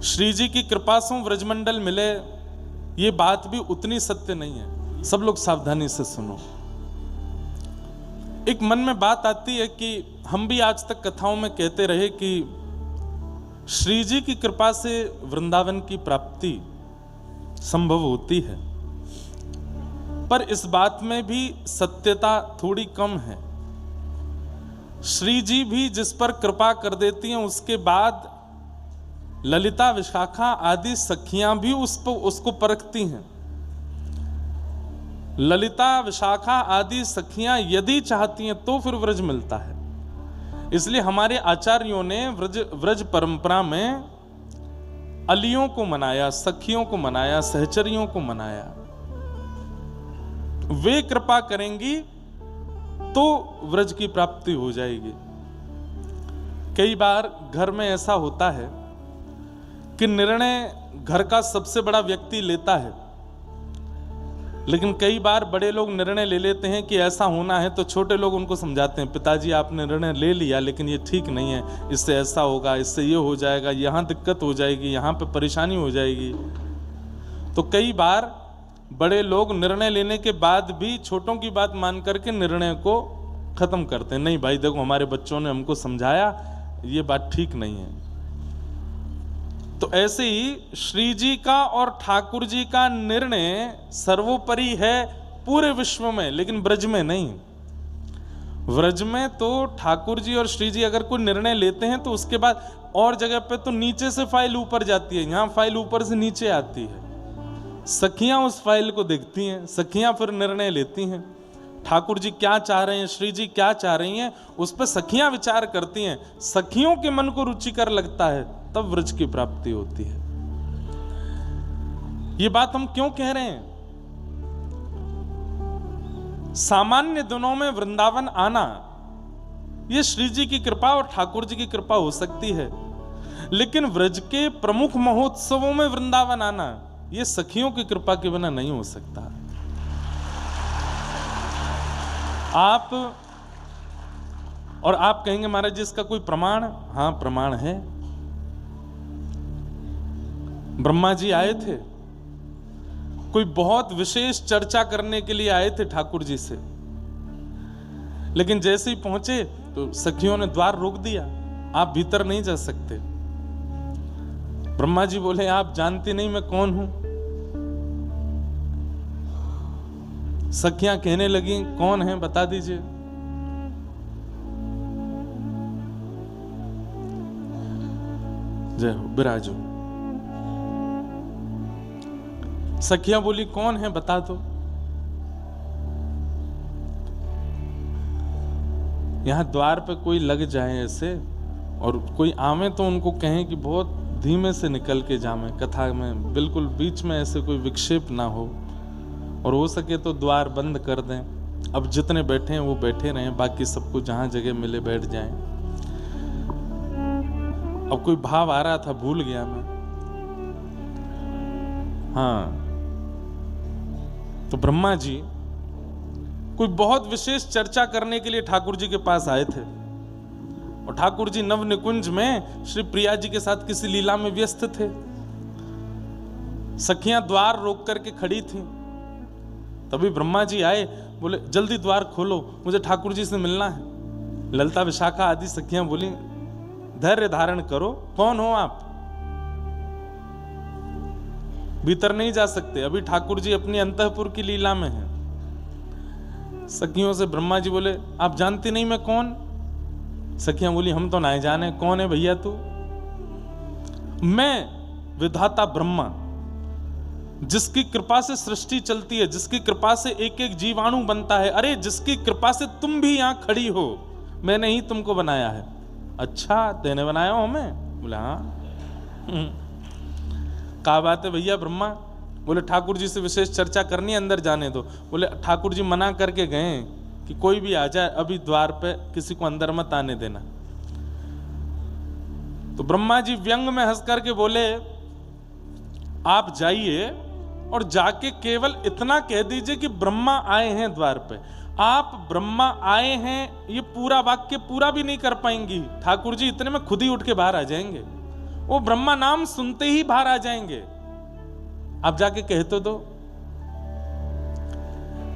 श्री जी की कृपा से व्रजमंडल मिले, ये बात भी उतनी सत्य नहीं है। सब लोग सावधानी से सुनो। एक मन में बात आती है कि हम भी आज तक कथाओं में कहते रहे कि श्री जी की कृपा से वृंदावन की प्राप्ति संभव होती है, पर इस बात में भी सत्यता थोड़ी कम है। श्री जी भी जिस पर कृपा कर देती हैं, उसके बाद ललिता विशाखा आदि सखियां भी उसको परखती हैं। ललिता विशाखा आदि सखियां यदि चाहती हैं तो फिर व्रज मिलता है। इसलिए हमारे आचार्यों ने व्रज परंपरा में अलियों को मनाया, सखियों को मनाया, सहचरियों को मनाया। वे कृपा करेंगी तो व्रज की प्राप्ति हो जाएगी। कई बार घर में ऐसा होता है कि निर्णय घर का सबसे बड़ा व्यक्ति लेता है, लेकिन कई बार बड़े लोग निर्णय ले लेते हैं कि ऐसा होना है, तो छोटे लोग उनको समझाते हैं, पिताजी आपने निर्णय ले लिया लेकिन ये ठीक नहीं है, इससे ऐसा होगा, इससे ये हो जाएगा, यहाँ दिक्कत हो जाएगी, यहाँ पे परेशानी हो जाएगी। तो कई बार बड़े लोग निर्णय लेने के बाद भी छोटों की बात मान करके निर्णय को खत्म करते हैं। नहीं भाई देखो, हमारे बच्चों ने हमको समझाया, ये बात ठीक नहीं है। तो ऐसे ही श्री जी का और ठाकुर जी का निर्णय सर्वोपरि है पूरे विश्व में, लेकिन ब्रज में नहीं। व्रज में तो ठाकुर जी और श्री जी अगर कोई निर्णय लेते हैं तो उसके बाद और जगह पे तो नीचे से फाइल ऊपर जाती है, यहाँ फाइल ऊपर से नीचे आती है। सखियां उस फाइल को देखती हैं, सखियां फिर निर्णय लेती हैं। ठाकुर जी क्या चाह रहे हैं, श्री जी क्या चाह रही हैं, उस पर सखियां विचार करती हैं। सखियों के मन को रुचिकर लगता है, तब व्रज की प्राप्ति होती है। ये बात हम क्यों कह रहे हैं? सामान्य दिनों में वृंदावन आना, ये श्री जी की कृपा और ठाकुर जी की कृपा हो सकती है, लेकिन व्रज के प्रमुख महोत्सवों में वृंदावन आना, ये सखियों की कृपा के बिना नहीं हो सकता। आप कहेंगे महाराज जी इसका कोई प्रमाण? हाँ प्रमाण है। ब्रह्मा जी आए थे, कोई बहुत विशेष चर्चा करने के लिए आए थे ठाकुर जी से, लेकिन जैसे ही पहुंचे तो सखियों ने द्वार रोक दिया, आप भीतर नहीं जा सकते। ब्रह्मा जी बोले आप जानती नहीं मैं कौन हूं। सखियां कहने लगी कौन है बता दीजिए। जय हो, विराजो। सखियां बोली कौन है बता दो। यहां द्वार पे कोई लग जाए ऐसे और कोई आवे तो उनको कहें कि बहुत धीमे से निकल के जावे, कथा में बिल्कुल बीच में ऐसे कोई विक्षेप ना हो, और हो सके तो द्वार बंद कर दें। अब जितने बैठे हैं वो बैठे रहें, बाकी सबको जहां जगह मिले बैठ जाएं। अब कोई भाव आ रहा था, भूल गया मैं। हाँ, तो ब्रह्मा जी कोई बहुत विशेष चर्चा करने के लिए ठाकुर जी के पास आए थे, और ठाकुर जी नव निकुंज में श्री प्रिया जी के साथ किसी लीला में व्यस्त थे। सखियां द्वार रोक करके खड़ी थीं। तभी ब्रह्मा जी आए, बोले जल्दी द्वार खोलो, मुझे ठाकुर जी से मिलना है। ललिता विशाखा आदि सखियां बोली धैर्य धारण करो, कौन हो आप? भीतर नहीं जा सकते, अभी ठाकुर जी अपनी अंतःपुर की लीला में हैं। सखियों से ब्रह्मा जी बोले आप जानती नहीं मैं कौन? सखियां बोली हम तो नहीं जाने, कौन है भैया तू? मैं विधाता ब्रह्मा, जिसकी कृपा से सृष्टि चलती है, जिसकी कृपा से एक एक जीवाणु बनता है, अरे जिसकी कृपा से तुम भी यहां खड़ी हो, मैंने ही तुमको बनाया है। अच्छा तेने बनाया हो हमें? बोले हाँ। क्या बात है भैया ब्रह्मा? बोले ठाकुर जी से विशेष चर्चा करनी है, अंदर जाने दो। बोले ठाकुर जी मना करके गए कि कोई भी आ जाए, अभी द्वार पे किसी को अंदर मत आने देना। तो ब्रह्मा जी व्यंग में हंस करके बोले आप जाइए और जाके केवल इतना कह दीजिए कि ब्रह्मा आए हैं द्वार पे। आप ब्रह्मा आए हैं ये पूरा वाक्य पूरा भी नहीं कर पाएंगी, ठाकुर जी इतने में खुद ही उठ के बाहर आ जाएंगे। वो ब्रह्मा नाम सुनते ही बाहर आ जाएंगे। आप जाके कह तो दो।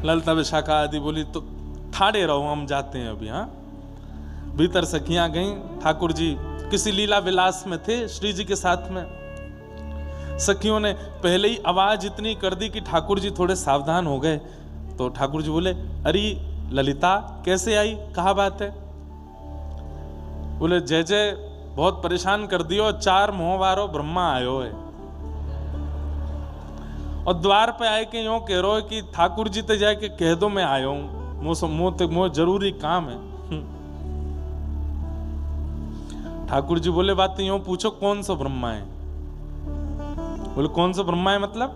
ललिता विशाखा आदि बोली तो ठाड़े रहो, हम जाते हैं अभी। हाँ, भीतर सखियां गईं। ठाकुर जी किसी लीला विलास में थे श्री जी के साथ में। सखियों ने पहले ही आवाज इतनी कर दी कि ठाकुर जी थोड़े सावधान हो गए। तो ठाकुर जी बोले, अरे ललिता कैसे आई, कहा बात है? बोले, जय जय बहुत परेशान कर दियो, 4 मोहवारो ब्रह्मा आयो है और द्वार पे आए के यूं कह रहे हो कि ठाकुर जी ते जाके कह दो मैं आयो हूं, मो जरूरी काम है। ठाकुर जी बोले, बात यूं पूछो कौन सा ब्रह्मा है? बोले, कौन सा ब्रह्मा है मतलब?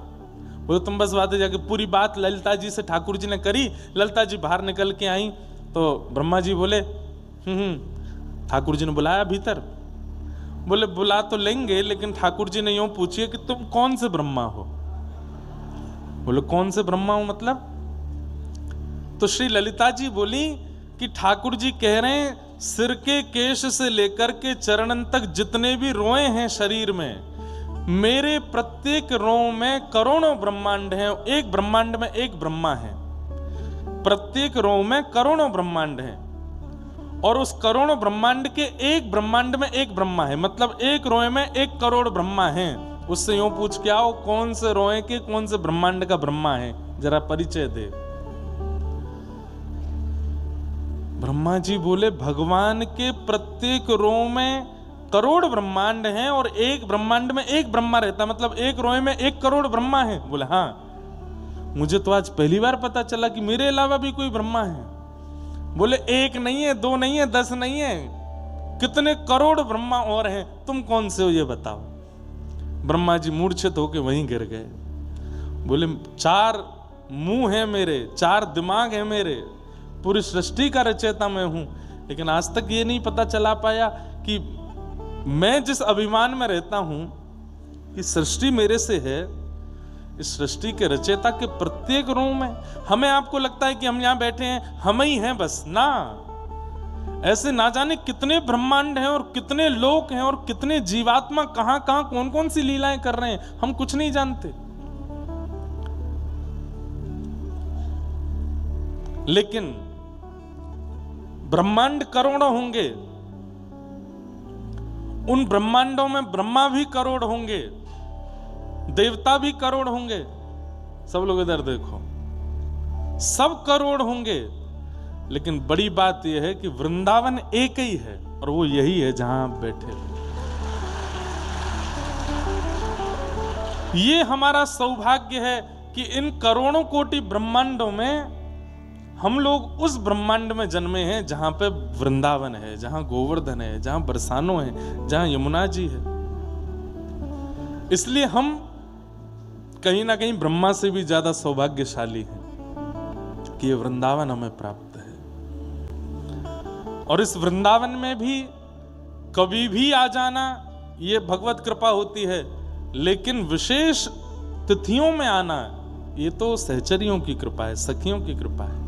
बोले, तुम बस बातें जाके पूरी बात ललिता जी से ठाकुर जी ने करी। ललिता जी बाहर निकल के आई तो ब्रह्मा जी बोले, ठाकुर जी ने बुलाया भीतर। बोले, बुला तो लेंगे, लेकिन ठाकुर जी ने यूं पूछिए कि तुम कौन से ब्रह्मा हो? बोले, कौन से ब्रह्मा हो मतलब? तो श्री ललिता जी बोली कि ठाकुर जी कह रहे हैं सिर के केश से लेकर के चरणन तक जितने भी रोए हैं शरीर में, मेरे प्रत्येक रों में करोड़ों ब्रह्मांड हैं। एक ब्रह्मांड में एक ब्रह्मा है, प्रत्येक रों में करोड़ों ब्रह्मांड हैं और उस करोड़ों ब्रह्मांड के एक ब्रह्मांड में एक ब्रह्मा है। मतलब एक रोए में 1 करोड़ ब्रह्मा हैं। उससे यूं पूछ के आओ कौन से रोए के कौन से ब्रह्मांड का ब्रह्मा है, जरा परिचय दे। ब्रह्मा जी बोले, भगवान के प्रत्येक रो में करोड़ ब्रह्मांड हैं और एक ब्रह्मांड में एक ब्रह्मा रहता, मतलब एक रोए में 1 करोड़ ब्रह्मा है। बोले, हाँ, मुझे तो आज पहली बार पता चला कि मेरे अलावा भी कोई ब्रह्मा है। बोले, 1 नहीं है, 2 नहीं है, 10 नहीं है, कितने करोड़ ब्रह्मा और हैं, तुम कौन से हो ये बताओ। ब्रह्मा जी मूर्छित होके वहीं गिर गए। बोले, 4 मुंह है मेरे, 4 दिमाग है मेरे, पूरी सृष्टि का रचयिता मैं हूं, लेकिन आज तक ये नहीं पता चला पाया कि मैं जिस अभिमान में रहता हूं कि सृष्टि मेरे से है, इस सृष्टि के रचयिता के प्रत्येक रूप में हमें आपको लगता है कि हम यहां बैठे हैं, हम ही हैं बस ना। ऐसे ना जाने कितने ब्रह्मांड हैं और कितने लोक हैं और कितने जीवात्मा कहां कहां कौन कौन सी लीलाएं कर रहे हैं, हम कुछ नहीं जानते। लेकिन ब्रह्मांड करोड़ों होंगे, उन ब्रह्मांडों में ब्रह्मा भी करोड़ होंगे, देवता भी करोड़ होंगे। सब लोग इधर देखो, सब करोड़ होंगे, लेकिन बड़ी बात यह है कि वृंदावन एक ही है और वो यही है जहां आप बैठे। ये हमारा सौभाग्य है कि इन करोड़ों कोटि ब्रह्मांडों में हम लोग उस ब्रह्मांड में जन्मे हैं जहां पे वृंदावन है, जहां गोवर्धन है, जहां बरसानो है, जहां यमुना जी है। इसलिए हम कहीं ना कहीं ब्रह्मा से भी ज्यादा सौभाग्यशाली हैं कि ये वृंदावन हमें प्राप्त है। और इस वृंदावन में भी कभी भी आ जाना ये भगवत कृपा होती है, लेकिन विशेष तिथियों में आना ये तो सहचरियों की कृपा है, सखियों की कृपा है।